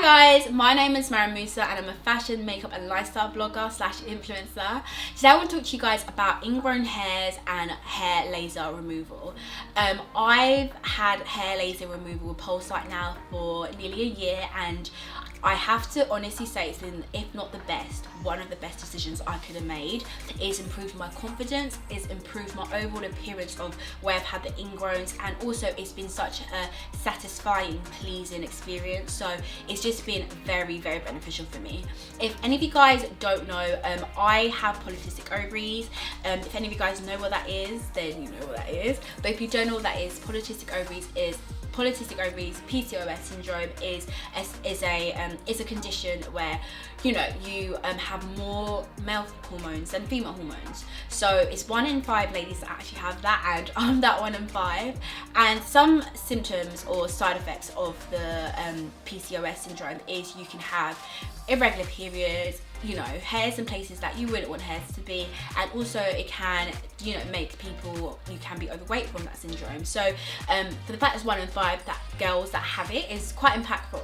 Hi guys, my name is Mariam Musa and I'm a fashion, makeup and lifestyle blogger slash influencer. Today I want to talk to you guys about ingrown hairs and hair laser removal. I've had hair laser removal with Pulselight now for nearly a year, and I have to honestly say it's been, if not the best, one of the best decisions I could have made. It's improved my confidence, it's improved my overall appearance of where I've had the ingrowns, and also it's been such a satisfying, pleasing experience. So it's just been very, very beneficial for me. If any of you guys don't know, I have polycystic ovaries. If any of you guys know what that is, then you know what that is. But if you don't know what that is, polycystic ovaries, PCOS syndrome is a condition where you have more male hormones than female hormones. So it's 1 in 5 ladies that actually have that, and I'm that 1 in 5. And some symptoms or side effects of the PCOS syndrome is you can have irregular periods, hairs in places that you wouldn't want hairs to be, and also it can make people, you can be overweight from that syndrome. So for the fact it's 1 in 5 that girls that have it is quite impactful.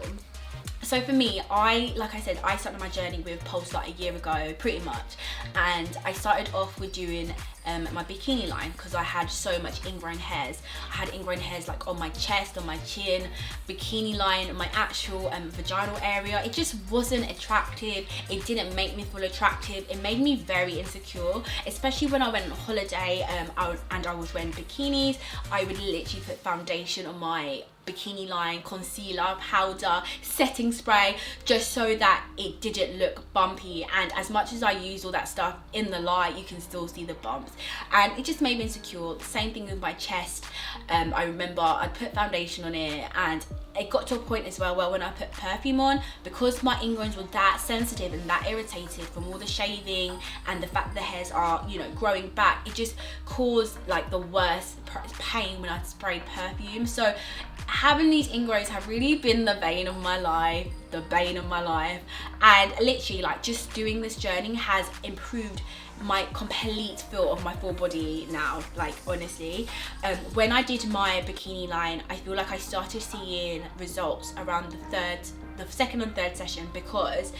So for me, like I said, I started my journey with Pulselight a year ago, pretty much, and I started off with doing my bikini line because I had so much ingrown hairs. I had ingrown hairs like on my chest, on my chin, bikini line, my actual vaginal area. It just wasn't attractive. It didn't make me feel attractive. It made me very insecure, especially when I went on holiday and I was wearing bikinis. I would literally put foundation on my bikini line, concealer, powder, setting spray, just so that it didn't look bumpy. And as much as I use all that stuff in the light, you can still see the bumps, and it just made me insecure. Same thing with my chest. I remember I'd put foundation on it, and it got to a point as well where when I put perfume on, because my ingrowns were that sensitive and that irritated from all the shaving and the fact the hairs are growing back, it just caused like the worst pain when I sprayed perfume. So having these ingrowns have really been the bane of my life, and literally like just doing this journey has improved my complete feel of my full body now. Like honestly, when I did my bikini line, I feel like I started seeing results around the second and third session, because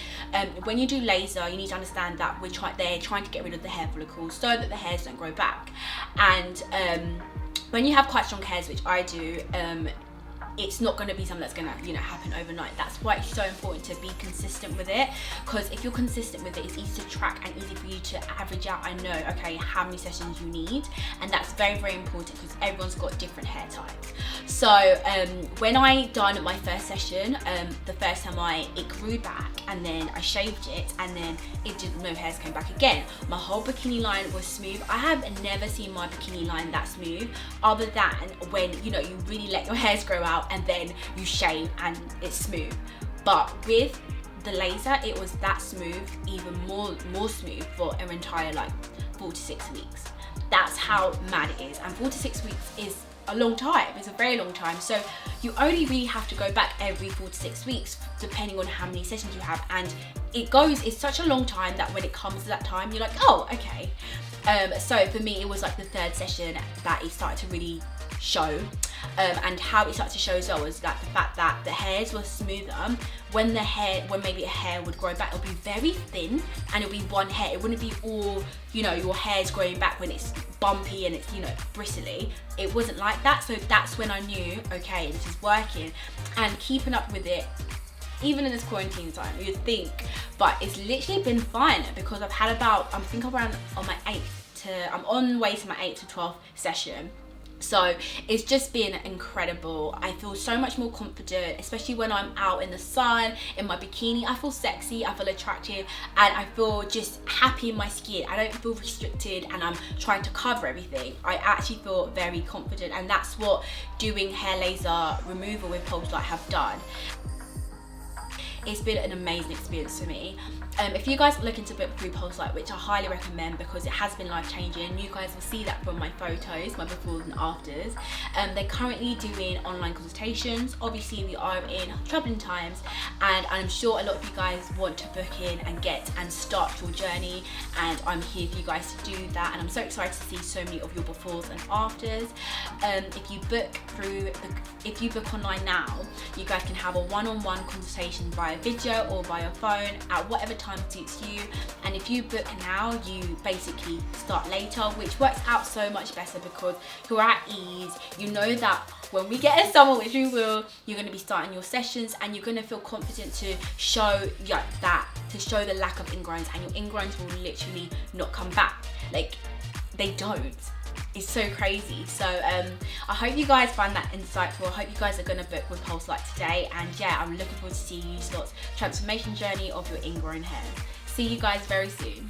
when you do laser, you need to understand that they're trying to get rid of the hair follicles so that the hairs don't grow back. And when you have quite strong hairs, which I do, it's not going to be something that's going to happen overnight. That's why it's so important to be consistent with it, because if you're consistent with it, it's easy to track and easy for you to average out and know, okay, how many sessions you need. And that's very, very important because everyone's got different hair types. So when I done my first session, the first time it grew back, and then I shaved it, and then no hairs came back again. My whole bikini line was smooth. I have never seen my bikini line that smooth, other than when you really let your hairs grow out and then you shave and it's smooth. But with the laser, it was that smooth, even more smooth for an entire 4 to 6 weeks. That's how mad it is. And 4 to 6 weeks is a long time. It's a very long time. So you only really have to go back every 4 to 6 weeks, depending on how many sessions you have. And it's such a long time that when it comes to that time, you're like, oh, okay. So for me, it was like the 3rd session that it started to really show. And how it started to show as well was that the fact that the hairs were smoother. When maybe a hair would grow back, it would be very thin, and it would be one hair. It wouldn't be all, your hair's growing back when it's bumpy and it's, bristly. It wasn't like that. So that's when I knew, okay, this is working. And keeping up with it, even in this quarantine time, you'd think, but it's literally been fine, because I've had about, I think I'm on way to my 8th to 12th session. So it's just been incredible. I feel so much more confident, especially when I'm out in the sun in my bikini. I feel sexy, I feel attractive, and I feel just happy in my skin. I don't feel restricted and I'm trying to cover everything. I actually feel very confident, and that's what doing hair laser removal with Pulselight have done. It's been an amazing experience for me. If you guys are looking to book through Pulselight, which I highly recommend because it has been life-changing, you guys will see that from my photos, my befores and afters. They're currently doing online consultations. Obviously, we are in troubling times, and I'm sure a lot of you guys want to book in and start your journey, and I'm here for you guys to do that. And I'm so excited to see so many of your befores and afters. If you book online now, you guys can have a one-on-one consultation via via video or via phone at whatever time suits you. And if you book now, you basically start later, which works out so much better because you're at ease. You know that when we get in summer, which we will, you're going to be starting your sessions and you're going to feel confident to show the lack of ingrowns, and your ingrowns will literally not come back. Like, they don't. It's so crazy. So I hope you guys find that insightful. I hope you guys are going to book with Pulse Light today, and yeah, I'm looking forward to seeing you start transformation journey of your ingrown hair. See you guys very soon.